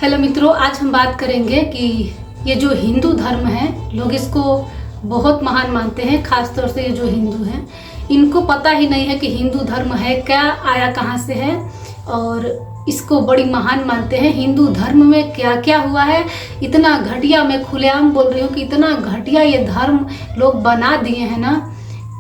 Hello मित्रों, आज हम बात करेंगे कि ये जो हिंदू धर्म है, लोग इसको बहुत महान मानते हैं। खास तौर से ये जो हिंदू हैं, इनको पता ही नहीं है कि हिंदू धर्म है क्या, आया कहाँ से है, और इसको बड़ी महान मानते हैं। हिंदू धर्म में क्या क्या हुआ है, इतना घटिया, मैं खुलेआम बोल रही हूँ कि इतना घटिया ये धर्म लोग बना दिए हैं ना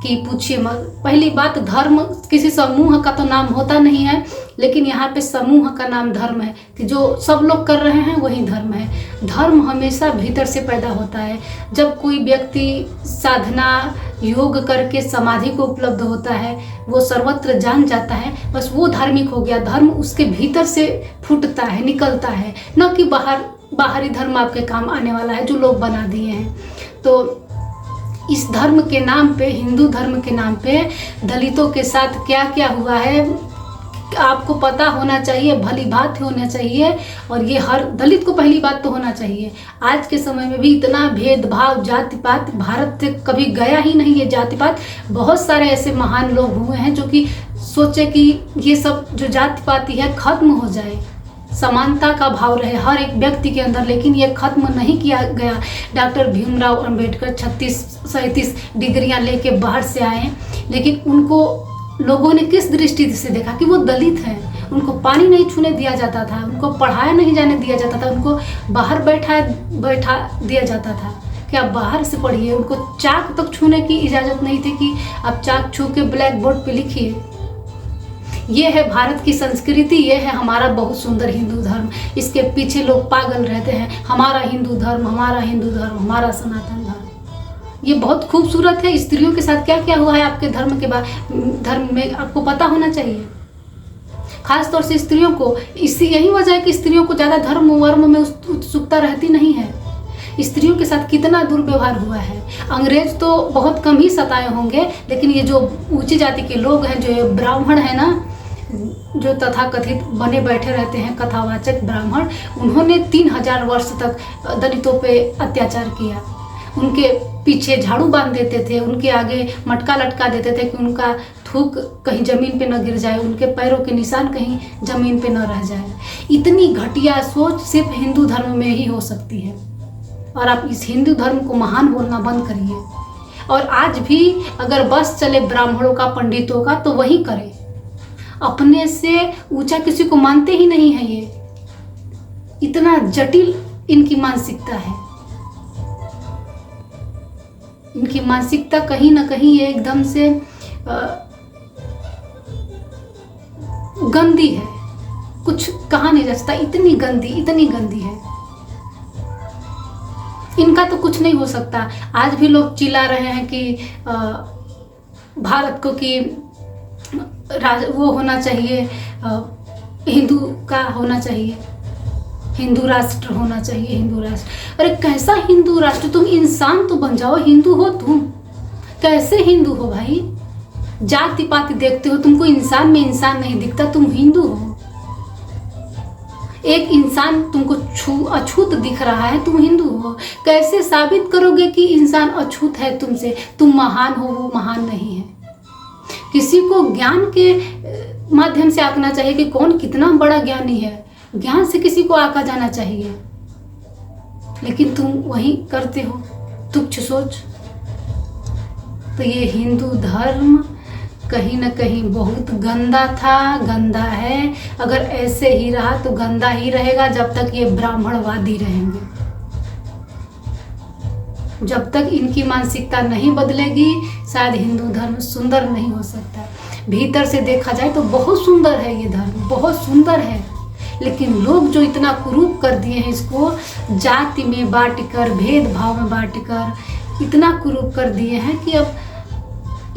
कि पूछिए मत। पहली बात, धर्म किसी समूह का तो नाम होता नहीं है, लेकिन यहाँ पे समूह का नाम धर्म है कि जो सब लोग कर रहे हैं वही धर्म है। धर्म हमेशा भीतर से पैदा होता है। जब कोई व्यक्ति साधना योग करके समाधि को उपलब्ध होता है, वो सर्वत्र जान जाता है, बस वो धार्मिक हो गया। धर्म उसके भीतर से फूटता है, निकलता है, न कि बाहरी धर्म आपके काम आने वाला है जो लोग बना दिए हैं। तो इस धर्म के नाम पे, हिंदू धर्म के नाम पे दलितों के साथ क्या क्या हुआ है आपको पता होना चाहिए, भली बात होना चाहिए। और ये हर दलित को पहली बात तो होना चाहिए। आज के समय में भी इतना भेदभाव, जाति पात, भारत से कभी गया ही नहीं ये जाति पात। बहुत सारे ऐसे महान लोग हुए हैं जो कि सोचे कि ये सब जो जाति पाती है खत्म हो जाए, समानता का भाव रहे हर एक व्यक्ति के अंदर, लेकिन ये खत्म नहीं किया गया। डॉक्टर भीमराव अंबेडकर 36-37 डिग्रियां लेके बाहर से आए, लेकिन उनको लोगों ने किस दृष्टि से देखा कि वो दलित हैं। उनको पानी नहीं छूने दिया जाता था, उनको पढ़ाया नहीं जाने दिया जाता था, उनको बाहर बैठा दिया जाता था कि आप बाहर से पढ़िए। उनको चाक तक छूने की इजाज़त नहीं थी कि आप चाक छू के ब्लैक बोर्ड पे लिखिए। ये है भारत की संस्कृति, ये है हमारा बहुत सुंदर हिंदू धर्म। इसके पीछे लोग पागल रहते हैं, हमारा हिंदू धर्म, हमारा हिंदू धर्म, हमारा सनातन धर्म। ये बहुत खूबसूरत है। स्त्रियों के साथ क्या क्या हुआ है आपके धर्म में आपको पता होना चाहिए। खास तौर से स्त्रियों को, इससे यही वजह है कि स्त्रियों को ज़्यादा धर्म वर्म में उत्सुकता रहती नहीं है। स्त्रियों के साथ कितना दुर्व्यवहार हुआ है। अंग्रेज तो बहुत कम ही सताए होंगे, लेकिन ये जो ऊंची जाति के लोग हैं, जो ब्राह्मण है ना, जो तथाकथित बने बैठे रहते हैं कथावाचक ब्राह्मण, उन्होंने 3000 वर्ष तक दलितों पे अत्याचार किया। उनके पीछे झाड़ू बांध देते थे, उनके आगे मटका लटका देते थे कि उनका थूक कहीं जमीन पे न गिर जाए, उनके पैरों के निशान कहीं जमीन पे न रह जाए। इतनी घटिया सोच सिर्फ हिंदू धर्म में ही हो सकती है। और आप इस हिंदू धर्म को महान बोलना बंद करिए। और आज भी अगर बस चले ब्राह्मणों का, पंडितों का, तो वही करें। अपने से ऊंचा किसी को मानते ही नहीं है। ये इतना जटिल इनकी मानसिकता है। इनकी मानसिकता कहीं ना कहीं ये एकदम से गंदी है, कुछ कहा नहीं जा सकता। इतनी गंदी है। इनका तो कुछ नहीं हो सकता। आज भी लोग चिल्ला रहे हैं कि भारत को कि वो होना चाहिए, हिंदू का होना चाहिए, हिंदू राष्ट्र होना चाहिए, हिंदू राष्ट्र। अरे कैसा हिंदू राष्ट्र? तुम इंसान तो बन जाओ, हिंदू हो तुम। कैसे हिंदू हो भाई? जाति पाति देखते हो, तुमको इंसान में इंसान नहीं दिखता, तुम हिंदू हो। एक इंसान तुमको अछूत दिख रहा है, तुम हिंदू हो। कैसे साबित करोगे कि इंसान अछूत है तुमसे? तुम महान हो, वो महान नहीं है। किसी को ज्ञान के माध्यम से आंकना चाहिए कि कौन कितना बड़ा ज्ञानी है। ज्ञान से किसी को आंका जाना चाहिए, लेकिन तुम वही करते हो, तुच्छ सोच। तो ये हिंदू धर्म कहीं ना कहीं बहुत गंदा था, गंदा है। अगर ऐसे ही रहा तो गंदा ही रहेगा जब तक ये ब्राह्मणवादी रहेंगे। जब तक इनकी मानसिकता नहीं बदलेगी, शायद हिंदू धर्म सुंदर नहीं हो सकता। भीतर से देखा जाए तो बहुत सुंदर है ये धर्म, बहुत सुंदर है। लेकिन लोग जो इतना कुरूप कर दिए हैं इसको, जाति में बांटकर, भेदभाव में बांटकर इतना कुरूप कर दिए हैं कि अब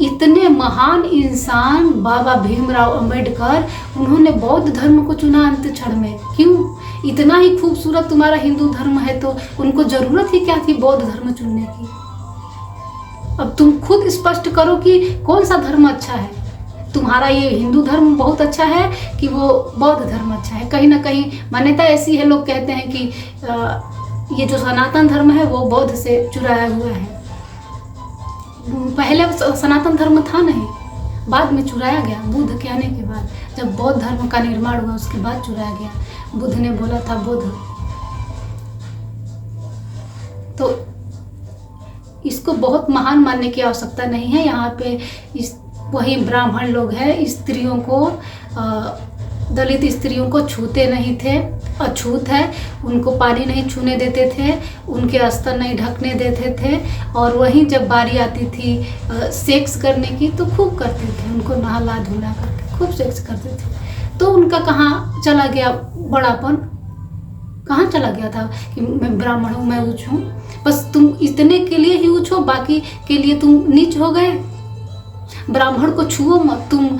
इतने महान इंसान बाबा भीमराव अंबेडकर, उन्होंने बौद्ध धर्म को चुना अंत क्षण में। क्यों? इतना ही खूबसूरत तुम्हारा हिंदू धर्म है तो उनको जरूरत ही क्या थी बौद्ध धर्म चुनने की? अब तुम खुद स्पष्ट करो कि कौन सा धर्म अच्छा है। तुम्हारा ये हिंदू धर्म बहुत अच्छा है कि वो बौद्ध धर्म अच्छा है? कहीं ना कहीं मान्यता ऐसी है, लोग कहते हैं कि ये जो सनातन धर्म है वो बौद्ध से चुराया हुआ है। पहले सनातन धर्म था नहीं, बाद में चुराया गया। बुद्ध के आने के बाद जब बौद्ध धर्म का निर्माण हुआ उसके बाद चुराया गया। बुद्ध ने बोला था, बुद्ध तो इसको बहुत महान मानने की आवश्यकता नहीं है। यहाँ पे इस वही ब्राह्मण लोग हैं, स्त्रियों को दलित स्त्रियों को छूते नहीं थे, अछूत है, उनको पानी नहीं छूने देते थे, उनके अस्तर नहीं ढकने देते थे। और वहीं जब बारी आती थी सेक्स करने की तो खूब करते थे, उनको नहला धुला करके खूब सेक्स करते थे। तो उनका कहाँ चला गया बड़ापन, कहाँ चला गया था कि मैं ब्राह्मण हूँ, मैं ऊँच हूँ। बस तुम इतने के लिए ही ऊँच हो, बाकी के लिए तुम नीच हो गए। ब्राह्मण को छुओ मत, तुम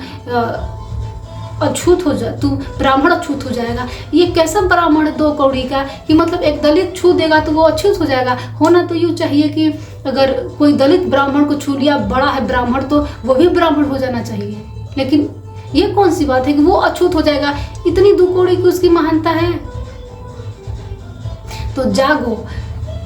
अछूत हो जा, तू ब्राह्मण अछूत हो जाएगा। ये कैसा ब्राह्मण दो कौड़ी का कि मतलब एक दलित छू देगा तो वो अछूत हो जाएगा। होना तो यूँ चाहिए कि अगर कोई दलित ब्राह्मण को छू लिया, बड़ा है ब्राह्मण, तो वो भी ब्राह्मण हो जाना चाहिए। लेकिन ये कौन सी बात है कि वो अछूत हो जाएगा, इतनी दो कौड़ी की उसकी महानता है। तो जागो,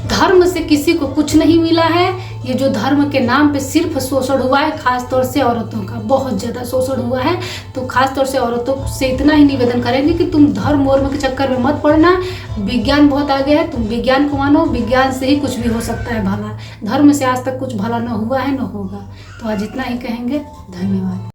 धर्म से किसी को कुछ नहीं मिला है। ये जो धर्म के नाम पे सिर्फ शोषण हुआ है, खास तौर से औरतों का बहुत ज़्यादा शोषण हुआ है। तो खास तौर से औरतों से इतना ही निवेदन करेंगे कि तुम धर्म वर्म के चक्कर में मत पड़ना। विज्ञान बहुत आगे है, तुम विज्ञान को मानो, विज्ञान से ही कुछ भी हो सकता है भला। धर्म से आज तक कुछ भला न हुआ है न होगा। तो आज इतना ही कहेंगे, धन्यवाद।